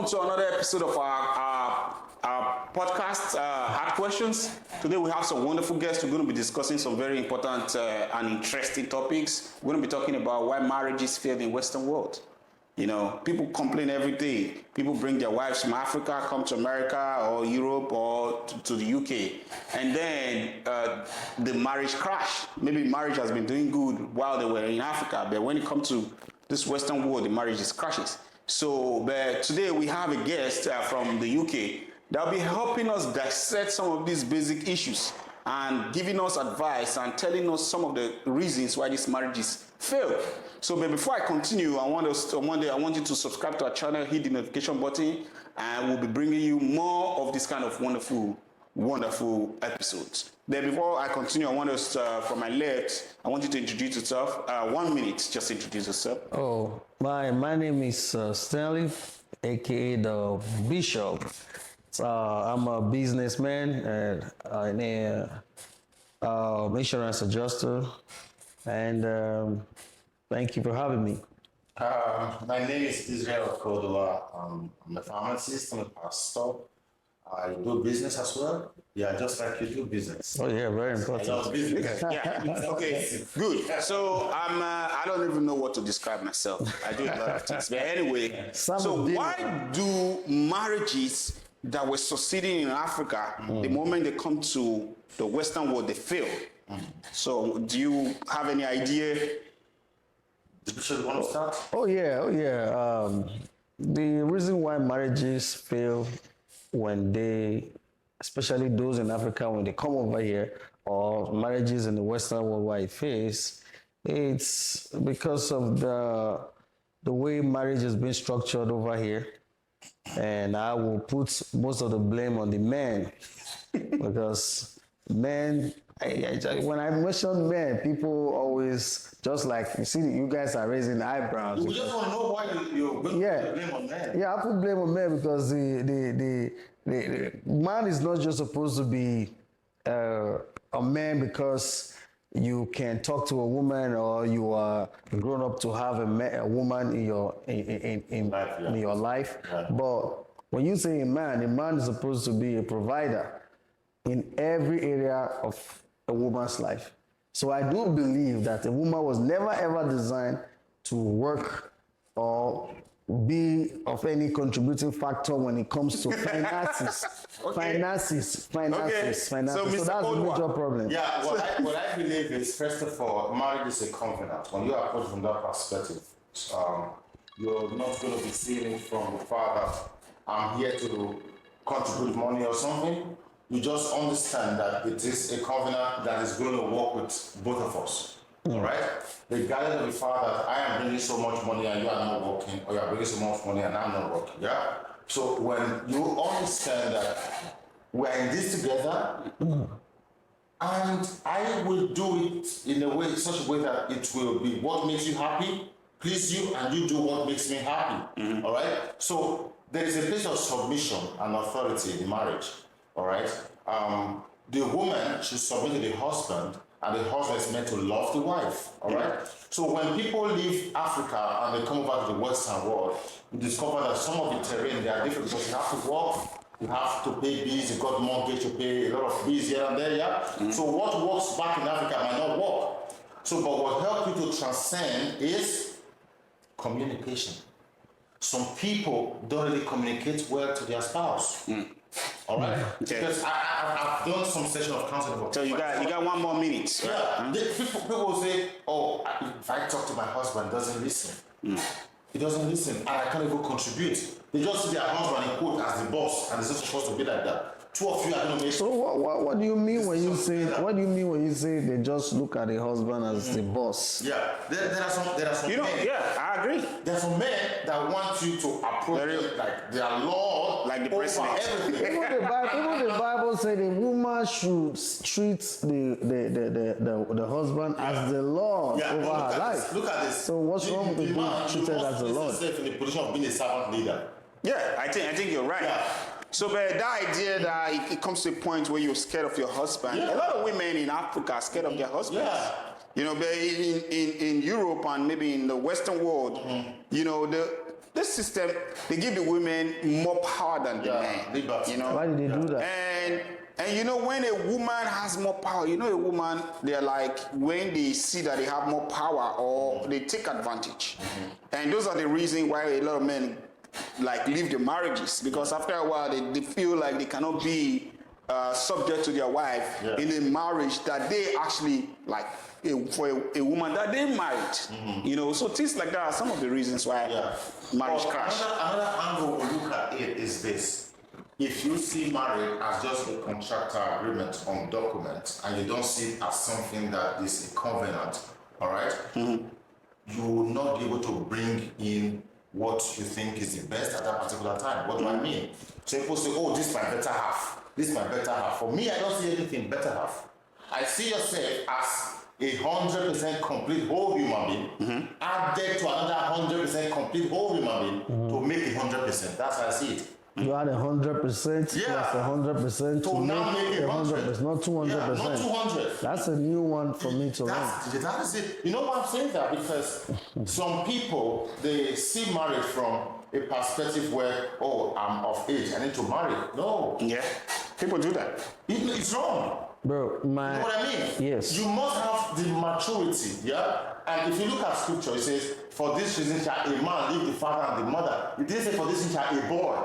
welcome to another episode of our podcast, Hard Questions. Today we have some wonderful guests. We're going to be discussing some very important and interesting topics. We're going to be talking about why marriages fail in Western world. You know, people complain every day. People bring their wives from Africa, come to America or Europe or to the UK. And then the marriage crash. Maybe marriage has been doing good while they were in Africa, but when it comes to this Western world, the marriage just crashes. So but today we have a guest from the UK that will be helping us dissect some of these basic issues and giving us advice and telling us some of the reasons why these marriages fail. So but before I continue, I want you to subscribe to our channel, hit the notification button, and we'll be bringing you more of this kind of wonderful episodes. Then before I continue, I want us from my left, I want you to introduce yourself. 1 minute, just introduce yourself. Oh, my name is Stanley, aka the Bishop. I'm a businessman and an insurance adjuster, and thank you for having me. My name is Israel Kodola. I'm a pharmacist, I'm a pastor. I do business as well. Yeah, just like you do business. Oh yeah, very I important. love business. Yeah. Okay. Good. So I don't even know what to describe myself. I do a lot of things. But anyway, so why do marriages that were succeeding in Africa, the moment they come to the Western world, they fail? So do you have any idea? Should want to start? Oh yeah. The reason why marriages fail when especially those in Africa, when they come over here, or marriages in the Western world why it fails, it's because of the way marriage has been structured over here. And I will put most of the blame on the men because men, when I mention men, people always just like, you see, you guys are raising eyebrows. We just want to know why you're putting blame on men. Yeah, I put blame on men because the man is not just supposed to be a man because you can talk to a woman or you are grown up to have a woman in your life. Yeah. But when you say a man is supposed to be a provider in every area of a woman's life. So I do believe that a woman was never ever designed to work or be of any contributing factor when it comes to finances. Finances. So, So that's a major problem. Yeah, what I believe is, first of all, marriage is a covenant. When you approach from that perspective, you're not going to be seeing it from the fact that I'm here to contribute money or something. You just understand that it is a covenant that is going to work with both of us. All right? Regardless of the fact that I am bringing so much money and you are not working, or you are bringing so much money and I'm not working. Yeah? So when you understand that we are in this together, and I will do it in a way, such a way that it will be what makes you happy, please you, and you do what makes me happy. All right? So there is a place of submission and authority in marriage. All right? The woman should submit to the husband, and the husband is meant to love the wife. All right? So when people leave Africa and they come over to the Western world, you discover that some of the terrain, they are different because you have to walk, you have to pay bills, you got mortgage to pay, a lot of bills here and there, yeah? So what works back in Africa might not work. So, but what helps you to transcend is communication. Some people don't really communicate well to their spouse. All right? Okay. Because I've done some session of counseling. So you got 1 more minute. Yeah. People will say, oh, if I talk to my husband, he doesn't listen. He doesn't listen, and I can't even contribute. They just see their husband in quote as the boss, and it's not supposed to be like that. Two of you are going to make. So what do you mean when you say they just look at the husband as the boss? Yeah, there are some men. Yeah, I agree. There are some men that want you to approach them like their Lord, like the over president. everything. Even the Bible said the woman should treat the husband as the Lord over her life. Look at this. So what's wrong with being treated as the Lord? You in the position of being a servant leader. Yeah, I think you're right. Yeah. So, but that idea that it comes to a point where you're scared of your husband. A lot of women in Africa are scared of their husbands. Yeah. You know, but in Europe and maybe in the Western world, you know, this system, they give the women more power than the men. Liberty. You know, Why did they do that? and you know, when a woman has more power, you know, a woman, they're like, when they see that they have more power, or they take advantage. And those are the reasons why a lot of men like leave the marriages, because after a while they feel like they cannot be subject to their wife in a marriage that they actually like for a woman that they married. You know, so things like that are some of the reasons why marriage crash. Another angle we look at it is this. If you see marriage as just a contractual agreement on documents, and you don't see it as something that is a covenant, all right, you will not be able to bring in what you think is the best at that particular time. What do I mean? So people say, oh, this is my better half. This is my better half. For me, I don't see anything better half. I see yourself as a 100% complete whole human being, added to another 100% complete whole human being to make 100%. That's how I see it. You add 100% plus 100% to make 100%, not 200%. Yeah, not 200. That's a new one for me to learn. That is it. You know why I'm saying that? Because some people, they see marriage from a perspective where, oh, I'm of age, I need to marry. No. Yeah, people do that. It's wrong. Bro, You know what I mean? Yes. You must have the maturity, yeah? And if you look at scripture, it says, for this reason shall a man leave the father and the mother. It didn't say for this reason shall a boy.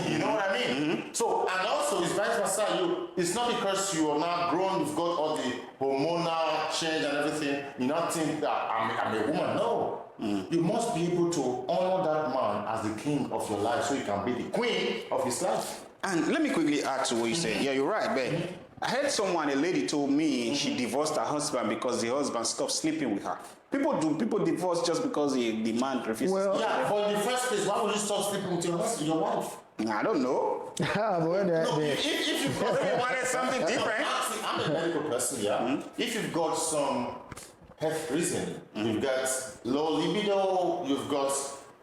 You know what I mean? So, and also it's vice versa. It's not because you are now grown, you've got all the hormonal change and everything, you not think that I'm a woman. No. You must be able to honor that man as the king of your life so you can be the queen of his life. And let me quickly add to what you said. Yeah, you're right, Ben. I heard a lady told me she divorced her husband because the husband stopped sleeping with her. People divorce just because the man refuses. Well, Yeah, but in the first place, why would you stop sleeping with your wife? I don't know. If you've got Maybe wanted something different. I'm a medical person, yeah. If you've got some health reason, you've got low libido, you've got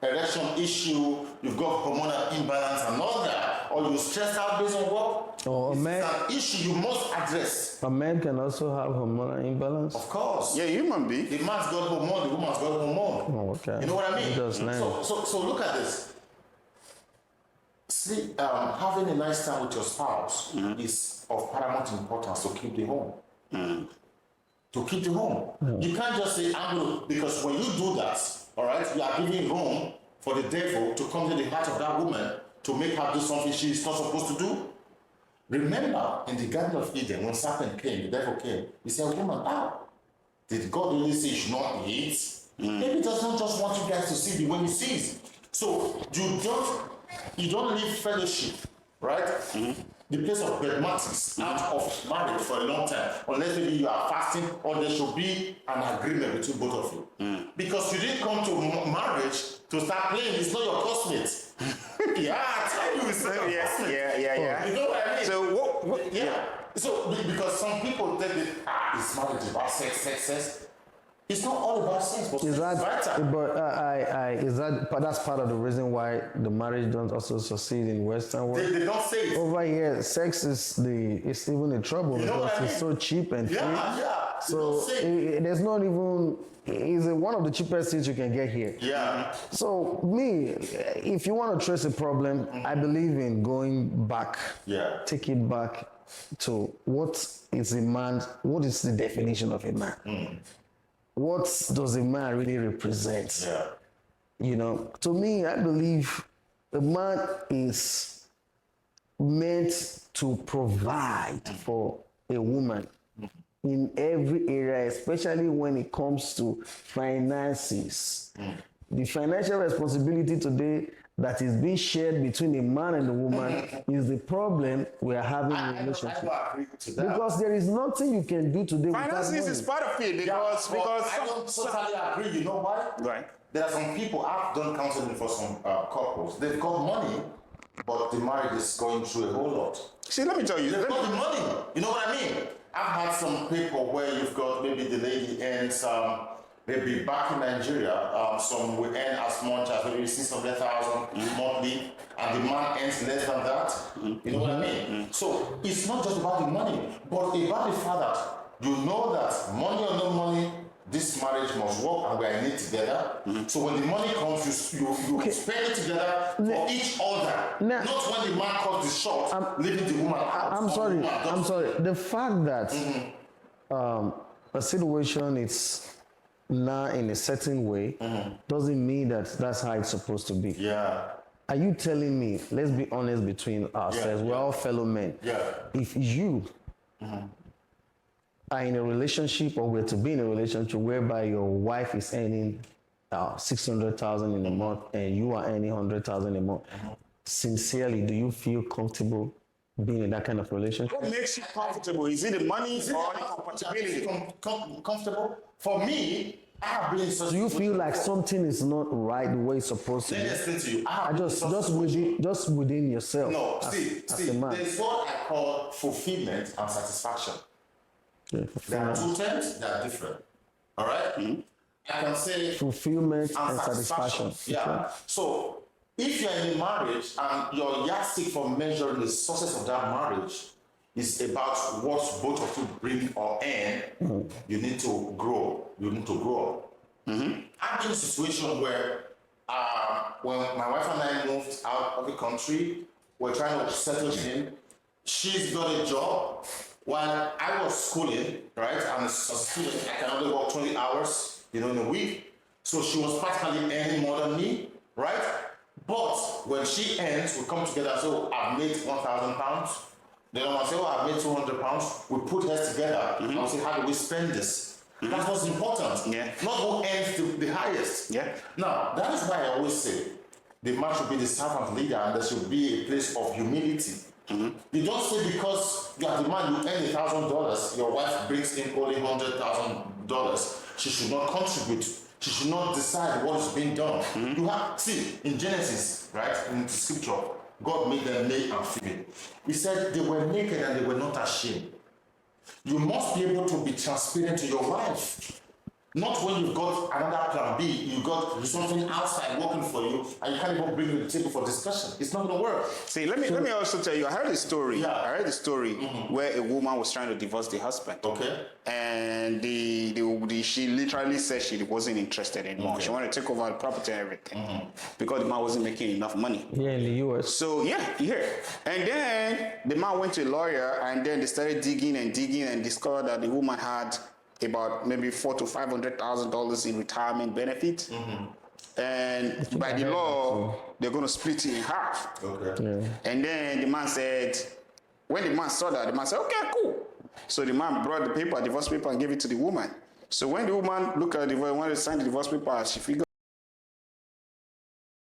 erection issue, you've got hormonal imbalance and all that, or you're stressed out based on work, Or a man, it's an issue you must address. a man can also have hormonal imbalance. Of course. Yeah, human being. The man's got hormone, the woman's got hormone. Oh, okay. You know what I mean? Just now. So look at this. See, having a nice time with your spouse is of paramount importance to keep the home. To keep the home. You can't just say, I'm going to, because when you do that, all right, you are giving room for the devil to come to the heart of that woman to make her do something she's not supposed to do. Remember, in the Garden of Eden, when serpent came, the devil came, he said, woman, did God really say you should not eat? Maybe he doesn't just want you guys to see the way he sees. So you don't leave fellowship, right? The place of mathematics out of marriage for a long time, unless maybe you are fasting or there should be an agreement between both of you. Because you didn't come to marriage to start playing, it's not your classmate. Yeah, I tell you, it's not your classmate. Yeah. You know what I mean? So what Yeah. So because some people think that it's marriage about sex. It's not all about sex, but Is sex that, is vital. but that's part of the reason why the marriage don't also succeed in Western world. They don't say it. Over here, sex is it's even in trouble You know because what I it's mean? so cheap and free. Yeah. So They don't say it. there's not even it's one of the cheapest things you can get here. Yeah. So me, if you want to trace a problem, I believe in going back. Yeah. Take it back to what is a man? What is the definition of a man? What does a man really represent? Yeah. You know, to me, I believe a man is meant to provide for a woman in every area, especially when it comes to finances. The financial responsibility today that is being shared between a man and a woman is the problem we are having in I relationships. don't agree to that. Because there is nothing you can do today without finances money. is part of it because I don't totally agree. You know why? right. There are some people, I've done counseling for some couples. They've got money, but the marriage is going through a whole lot. See, let me tell you. They've got the money. You know what I mean? I've had some people where you've got maybe the lady earns maybe back in Nigeria, some will earn as much as maybe 600,000 monthly, and the man earns less than that. You know what I mean? So it's not just about the money, but about the fact that you know that money or no money, this marriage must work and we are in it together. So when the money comes, you spend it together for each other. Now- Not when the man cuts the short, leaving the woman out. I'm or the sorry. woman I'm doesn't- sorry. The fact that a situation is now in a certain way doesn't mean that that's how it's supposed to be. Yeah. Are you telling me? Let's be honest between ourselves. We're all fellow men. Yeah. If you are in a relationship or were to be in a relationship whereby your wife is earning 600,000 in a month and you are earning 100,000 a month, sincerely, do you feel comfortable being in that kind of relationship? What makes you comfortable? Is it the money or the compatibility? Comfortable? For me, I have been in such Do you feel like before. something is not right the way it's supposed to Let me be? explain to you. I have I been in just such within yourself. No, as, see, as a man. there's what I call fulfillment and satisfaction. Yeah, There are two terms that are different. All right? I can say fulfillment and and satisfaction. Yeah. So if you're in a marriage and your yardstick for measuring the success of that marriage is about what both of you bring or earn, you need to grow. You need to grow up. I'm in a situation where when my wife and I moved out of the country, we're trying to settle in. She's got a job. While I was schooling, right, I'm a student, I can only work 20 hours, in a week. So she was practically earning more than me, right? But when she earns, we come together and say, oh, I've made 1,000 pounds. Then I say, oh, I've made 200 pounds. We put heads together and say, how do we spend this? That's what's important. Yeah. Not who earns the highest. Yeah. Now, that is why I always say the man should be the servant leader and there should be a place of humility. You don't say because you are the man, you earn $1,000, your wife brings in only $100,000, she should not contribute. She should not decide what is being done. You have, see, in Genesis, right, in the scripture, God made them male and female. He said they were naked and they were not ashamed. You must be able to be transparent to your wife. Not when you've got another plan B, you've got something outside working for you, and you can't even bring it to the table for discussion. It's not going to work. See, let me also tell you, I heard a story. Yeah. I heard a story where a woman was trying to divorce the husband. Okay. And she literally said she wasn't interested anymore. Okay. She wanted to take over the property and everything because the man wasn't making enough money. Here in the US. So here. And then the man went to a lawyer and then they started digging and discovered that the woman had about maybe $400,000 to $500,000 in retirement benefit. And by the law, they're going to split it in half. Okay. Yeah. And then the man said, when the man saw that, the man said, okay, cool. So the man brought the paper, divorce paper, and gave it to the woman. So when the woman looked at the divorce, wanted to sign the divorce paper, she figured